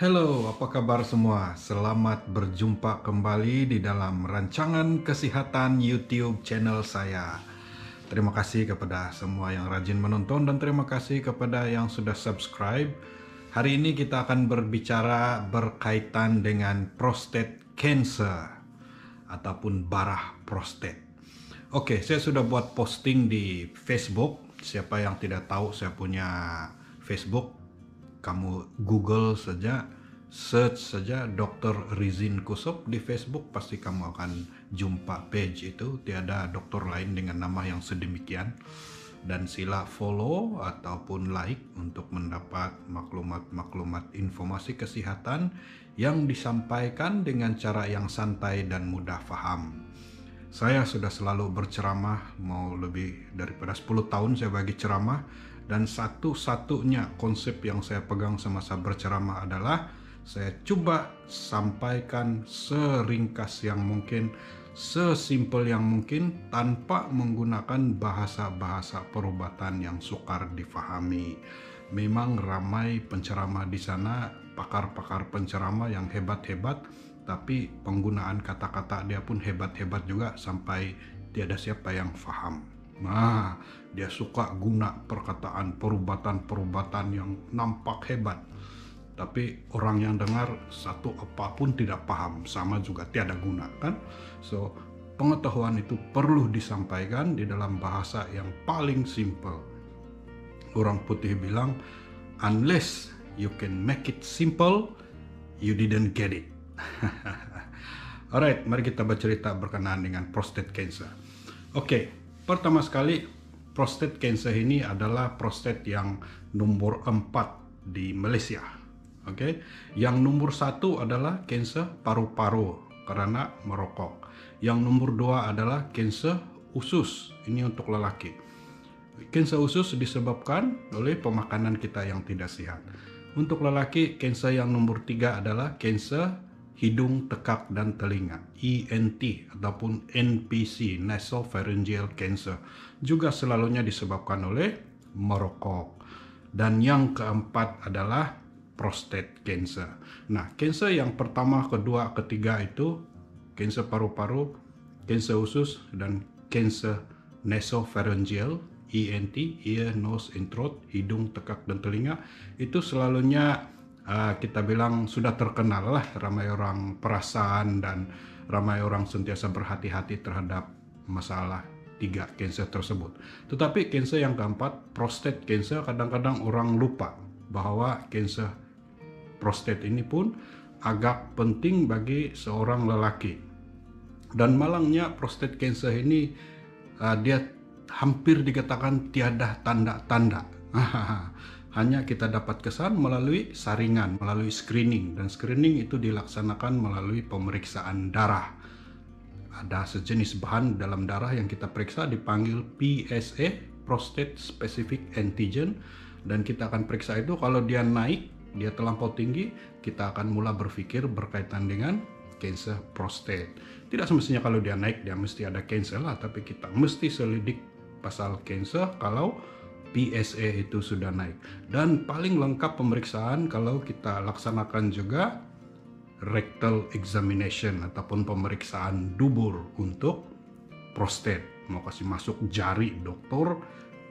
Halo, apa kabar semua? Selamat berjumpa kembali di dalam rancangan kesehatan YouTube channel saya. Terima kasih kepada semua yang rajin menonton dan terima kasih kepada yang sudah subscribe. Hari ini kita akan berbicara berkaitan dengan prostate cancer ataupun barah prostat. Oke, saya sudah buat posting di Facebook. Siapa yang tidak tahu saya punya Facebook, kamu Google saja, search saja Dr. Rizin Kusop di Facebook, pasti kamu akan jumpa page itu. Tiada dokter lain dengan nama yang sedemikian. Dan sila follow ataupun like untuk mendapat maklumat-maklumat informasi kesehatan yang disampaikan dengan cara yang santai dan mudah faham. Saya sudah selalu berceramah, mau lebih daripada 10 tahun saya bagi ceramah, dan satu-satunya konsep yang saya pegang semasa berceramah adalah saya coba sampaikan seringkas yang mungkin, sesimpel yang mungkin, tanpa menggunakan bahasa-bahasa perubatan yang sukar difahami. Memang ramai penceramah di sana, pakar-pakar penceramah yang hebat-hebat, tapi penggunaan kata-kata dia pun hebat-hebat juga sampai tiada siapa yang faham. Nah, dia suka guna perkataan perubatan-perubatan yang nampak hebat, tapi orang yang dengar satu apapun tidak paham, sama juga tiada guna kan. So, pengetahuan itu perlu disampaikan di dalam bahasa yang paling simple. Orang putih bilang, unless you can make it simple, you didn't get it. Alright, mari kita bercerita berkenaan dengan prostate cancer. Oke, pertama sekali, prostate cancer ini adalah prostat yang nomor 4 di Malaysia. Oke, yang nomor 1 adalah kanser paru-paru karena merokok. Yang nomor 2 adalah kanser usus, ini untuk lelaki. Kanser usus disebabkan oleh pemakanan kita yang tidak sehat. Untuk lelaki, kanser yang nomor 3 adalah kanser hidung, tekak, dan telinga, ENT ataupun NPC, nasopharyngeal cancer, juga selalunya disebabkan oleh merokok. Dan yang keempat adalah prostate cancer. Nah, kanser yang pertama, kedua, ketiga itu kanser paru-paru, kanser usus, dan kanser nasopharyngeal, ENT, ear, nose, and throat, hidung, tekak, dan telinga, itu selalunya kita bilang sudah terkenal lah, ramai orang perasan dan ramai orang sentiasa berhati-hati terhadap masalah 3 kanser tersebut. Tetapi kanser yang keempat, prostate cancer, kadang-kadang orang lupa bahwa kanser prostat ini pun agak penting bagi seorang lelaki. Dan malangnya prostate cancer ini dia hampir dikatakan tiada tanda-tanda. Hanya kita dapat kesan melalui saringan, melalui screening, dan screening itu dilaksanakan melalui pemeriksaan darah. Ada sejenis bahan dalam darah yang kita periksa dipanggil PSA, Prostate Specific Antigen, dan kita akan periksa itu. Kalau dia naik, dia terlampau tinggi, kita akan mulai berpikir berkaitan dengan kanser prostat. Tidak semestinya kalau dia naik dia mesti ada kanser lah, tapi kita mesti selidik pasal kanser kalau PSA itu sudah naik. Dan paling lengkap pemeriksaan kalau kita laksanakan juga rectal examination ataupun pemeriksaan dubur untuk prostat. Mau kasih masuk jari dokter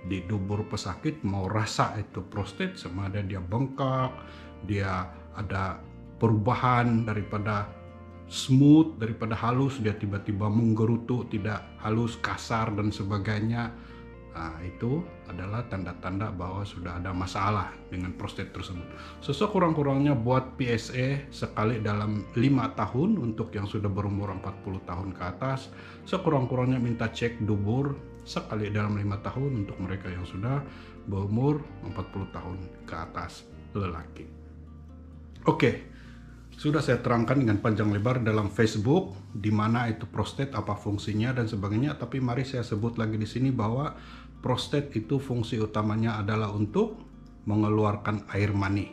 di dubur pesakit, mau rasa itu prostat, sama ada dia bengkak, dia ada perubahan daripada smooth, daripada halus, dia tiba-tiba menggerutu, tidak halus, kasar, dan sebagainya. Nah, itu adalah tanda-tanda bahwa sudah ada masalah dengan prostat tersebut. Sekurang-kurangnya buat PSA sekali dalam 5 tahun untuk yang sudah berumur 40 tahun ke atas. Sekurang-kurangnya minta cek dubur sekali dalam 5 tahun untuk mereka yang sudah berumur 40 tahun ke atas lelaki. Oke, sudah saya terangkan dengan panjang lebar dalam Facebook di mana itu prostat, apa fungsinya dan sebagainya. Tapi mari saya sebut lagi di sini bahwa prostat itu fungsi utamanya adalah untuk mengeluarkan air mani,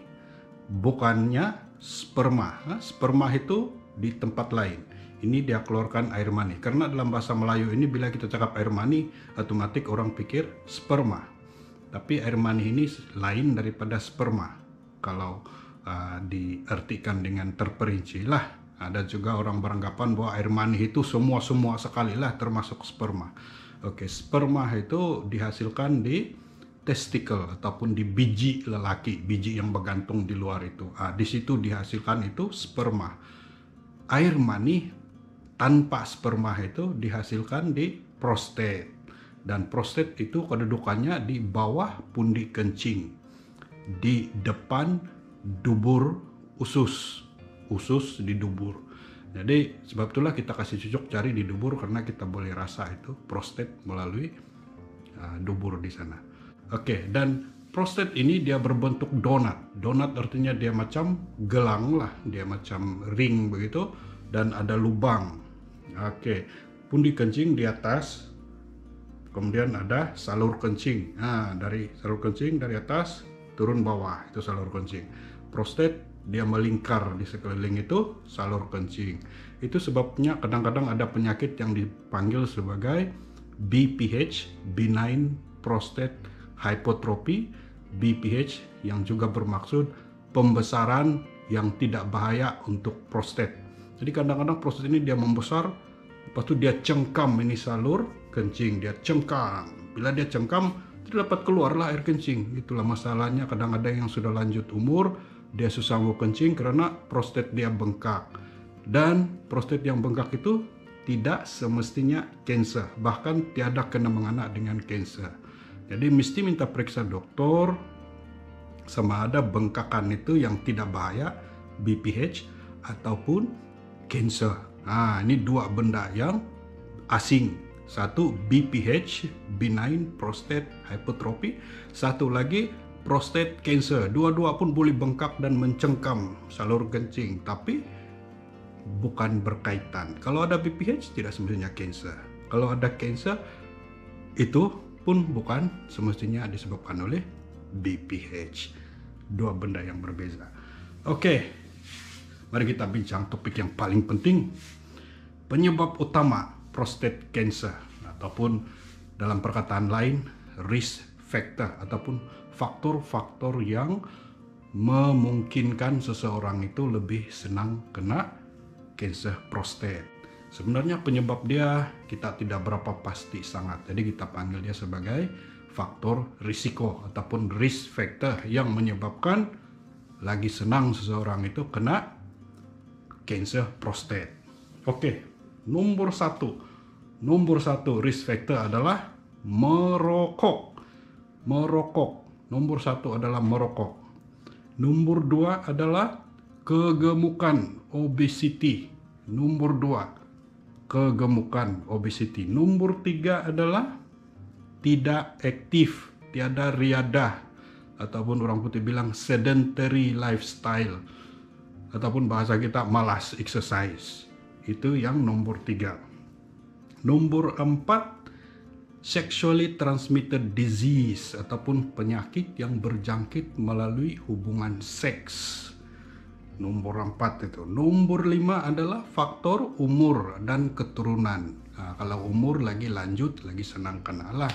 bukannya sperma. Sperma itu di tempat lain. Ini dia keluarkan air mani. Karena dalam bahasa Melayu ini bila kita cakap air mani, otomatis orang pikir sperma. Tapi air mani ini lain daripada sperma. Kalau diartikan dengan terperinci lah. Ada juga orang beranggapan bahwa air mani itu semua sekali lah, termasuk sperma. Oke, sperma itu dihasilkan di testikel ataupun di biji lelaki, biji yang bergantung di luar itu. Di situ dihasilkan itu sperma. Air mani tanpa sperma itu dihasilkan di prostat. Dan prostat itu kedudukannya di bawah pundi kencing, di depan dubur usus di dubur. Jadi sebab itulah kita kasih cocok cari di dubur, karena kita boleh rasa itu prostat melalui dubur di sana. Oke, dan prostat ini dia berbentuk donat. Donat artinya dia macam gelang lah, dia macam ring begitu, dan ada lubang. Oke, pundi kencing di atas, kemudian ada salur kencing. Dari salur kencing dari atas turun bawah, itu salur kencing. Prostat dia melingkar di sekeliling itu salur kencing. Itu sebabnya kadang-kadang ada penyakit yang dipanggil sebagai BPH, benign prostate hypertrophy, BPH yang juga bermaksud pembesaran yang tidak bahaya untuk prostat. Jadi kadang-kadang prostat ini dia membesar, lepas itu dia cengkam ini salur kencing, dia cengkam. Bila dia cengkam, tidak dapat keluarlah air kencing. Itulah masalahnya, kadang-kadang yang sudah lanjut umur dia susah mau kencing karena prostat dia bengkak. Dan prostat yang bengkak itu tidak semestinya kanker, bahkan tiada kena mengena dengan kanker. Jadi mesti minta periksa dokter sama ada bengkakan itu yang tidak bahaya, BPH ataupun kanker. Ini dua benda yang asing. Satu BPH, benign prostate hypertrophy. Satu lagi prostate cancer. Dua-dua pun boleh bengkak dan mencengkam salur kencing, tapi bukan berkaitan. Kalau ada BPH tidak semestinya cancer. Kalau ada cancer itu pun bukan semestinya disebabkan oleh BPH. Dua benda yang berbeza. Oke, mari kita bincang topik yang paling penting. Penyebab utama prostate cancer, ataupun dalam perkataan lain risk factor, ataupun faktor-faktor yang memungkinkan seseorang itu lebih senang kena kanker prostat. Sebenarnya penyebab dia kita tidak berapa pasti sangat, jadi kita panggil dia sebagai faktor risiko ataupun risk factor yang menyebabkan lagi senang seseorang itu kena kanker prostat. Oke, nomor satu risk factor adalah merokok. Nomor satu adalah merokok. Nomor dua adalah kegemukan, obesity. Nomor dua, kegemukan, obesity. Nomor tiga adalah tidak aktif, tiada riadah, ataupun orang putih bilang sedentary lifestyle, ataupun bahasa kita malas exercise. Itu yang nomor tiga. Nomor empat, sexually transmitted disease, ataupun penyakit yang berjangkit melalui hubungan seks. Nomor 4 itu. Nomor 5 adalah faktor umur dan keturunan. Kalau umur lagi lanjut, lagi senang kena lah.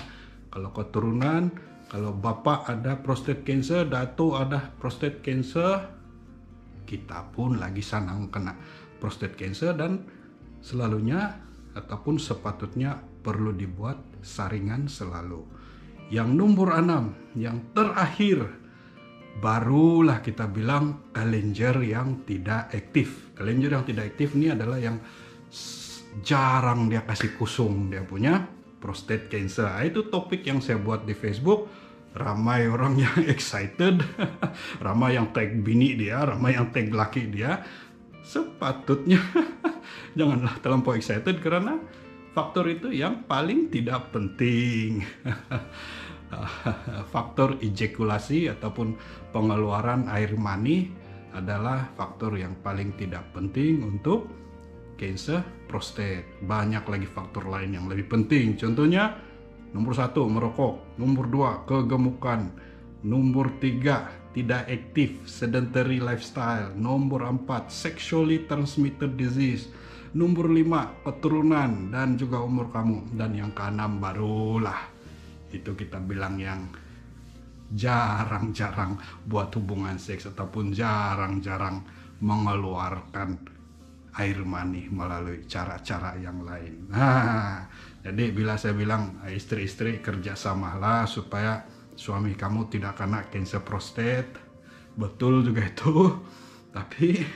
Kalau keturunan, kalau bapak ada prostate cancer, datuk ada prostate cancer, kita pun lagi senang kena prostate cancer, dan selalunya ataupun sepatutnya perlu dibuat saringan selalu. Yang nomor 6, yang terakhir, barulah kita bilang kelenjar yang tidak aktif. Kelenjar yang tidak aktif ini adalah yang jarang dia kasih kusung, dia punya prostate cancer. Itu topik yang saya buat di Facebook. Ramai orang yang excited, ramai yang tag bini dia, ramai yang tag laki dia. Sepatutnya janganlah terlampau excited, karena faktor itu yang paling tidak penting. Faktor ejakulasi ataupun pengeluaran air mani adalah faktor yang paling tidak penting untuk kanker prostat. Banyak lagi faktor lain yang lebih penting. Contohnya, nomor 1 merokok, nomor 2 kegemukan, nomor 3 tidak aktif, sedentary lifestyle, nomor 4 sexually transmitted disease, nomor 5 keturunan dan juga umur kamu, dan yang ke-6 barulah itu kita bilang yang jarang-jarang buat hubungan seks ataupun jarang-jarang mengeluarkan air mani melalui cara-cara yang lain. Nah, jadi bila saya bilang istri-istri kerjasamalah supaya suami kamu tidak kena kanker prostat, betul juga itu. Tapi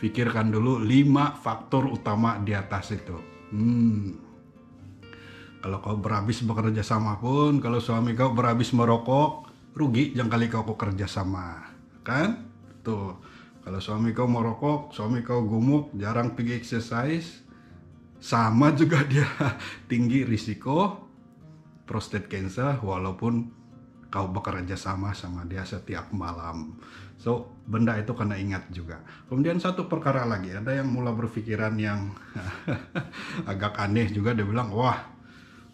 pikirkan dulu 5 faktor utama di atas itu. Kalau kau berhabis bekerja sama pun, kalau suami kau berhabis merokok, rugi jangan kali kau kerja sama, kan? Tuh, kalau suami kau merokok, suami kau gemuk, jarang pergi exercise, sama juga dia tinggi risiko prostate cancer walaupun kau bekerja sama dia setiap malam. So, benda itu kena ingat juga. Kemudian satu perkara lagi, ada yang mulai berpikiran yang agak aneh juga, dia bilang, wah,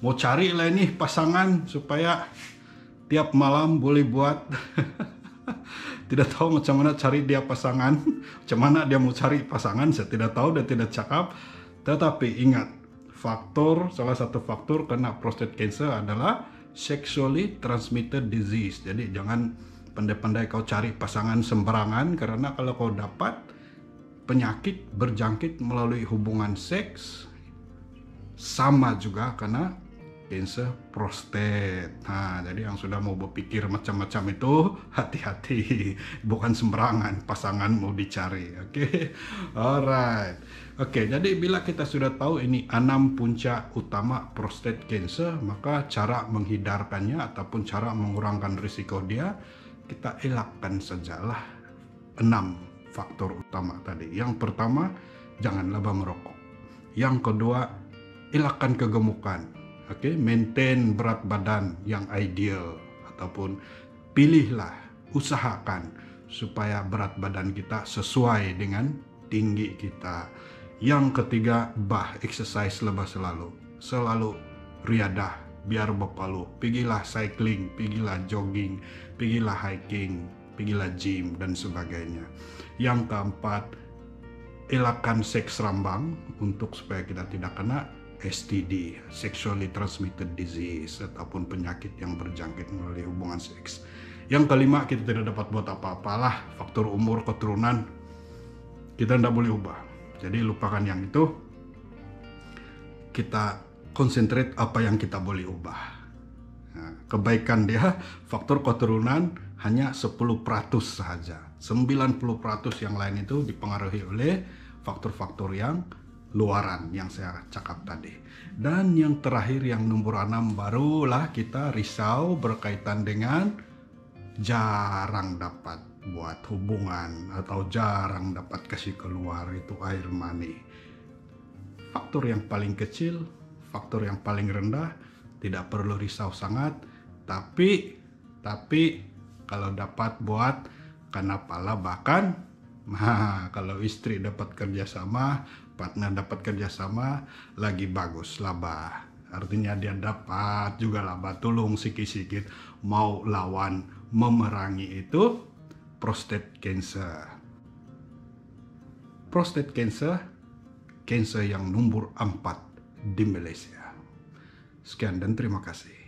mau cari lah ini pasangan supaya tiap malam boleh buat. Tidak tahu macam mana cari dia pasangan, macam mana dia mau cari pasangan, saya tidak tahu dan tidak cakap. Tetapi ingat, salah satu faktor kena prostate cancer adalah sexually transmitted disease. Jadi jangan pandai-pandai kau cari pasangan sembarangan, karena kalau kau dapat penyakit berjangkit melalui hubungan seks, sama juga kena kanker prostat. Nah, jadi yang sudah mau berpikir macam-macam itu hati-hati, bukan sembarangan pasangan mau dicari. Oke, alright. Oke, jadi bila kita sudah tahu ini 6 puncak utama prostate cancer, maka cara menghindarkannya ataupun cara mengurangkan risiko dia, kita elakkan sajalah 6 faktor utama tadi. Yang pertama, janganlah merokok. Yang kedua, elakkan kegemukan. Oke, maintain berat badan yang ideal, ataupun pilihlah, usahakan supaya berat badan kita sesuai dengan tinggi kita. Yang ketiga, exercise selalu riadah biar berpalu. Pergilah cycling, pergilah jogging, pergilah hiking, pergilah gym dan sebagainya. Yang keempat, elakkan seks rambang untuk supaya kita tidak kena STD, sexually transmitted disease, ataupun penyakit yang berjangkit melalui hubungan seks. Yang kelima, kita tidak dapat buat apa-apalah, faktor umur, keturunan, kita tidak boleh ubah. Jadi lupakan yang itu, kita konsentrate apa yang kita boleh ubah. Nah, kebaikan dia, faktor keturunan hanya 10% saja. 90% yang lain itu dipengaruhi oleh faktor-faktor yang luaran yang saya cakap tadi. Dan yang terakhir, yang nomor 6, barulah kita risau berkaitan dengan jarang dapat buat hubungan atau jarang dapat kasih keluar itu air mani. Faktor yang paling kecil, faktor yang paling rendah, tidak perlu risau sangat. Tapi kalau dapat buat kenapa bahkan, kalau istri dapat kerjasama, partner dapat kerjasama, lagi bagus laba. Artinya dia dapat juga laba, tolong sikit-sikit mau lawan memerangi itu prostate cancer. Prostate cancer, kanker yang nomor 4 di Malaysia. Sekian dan terima kasih.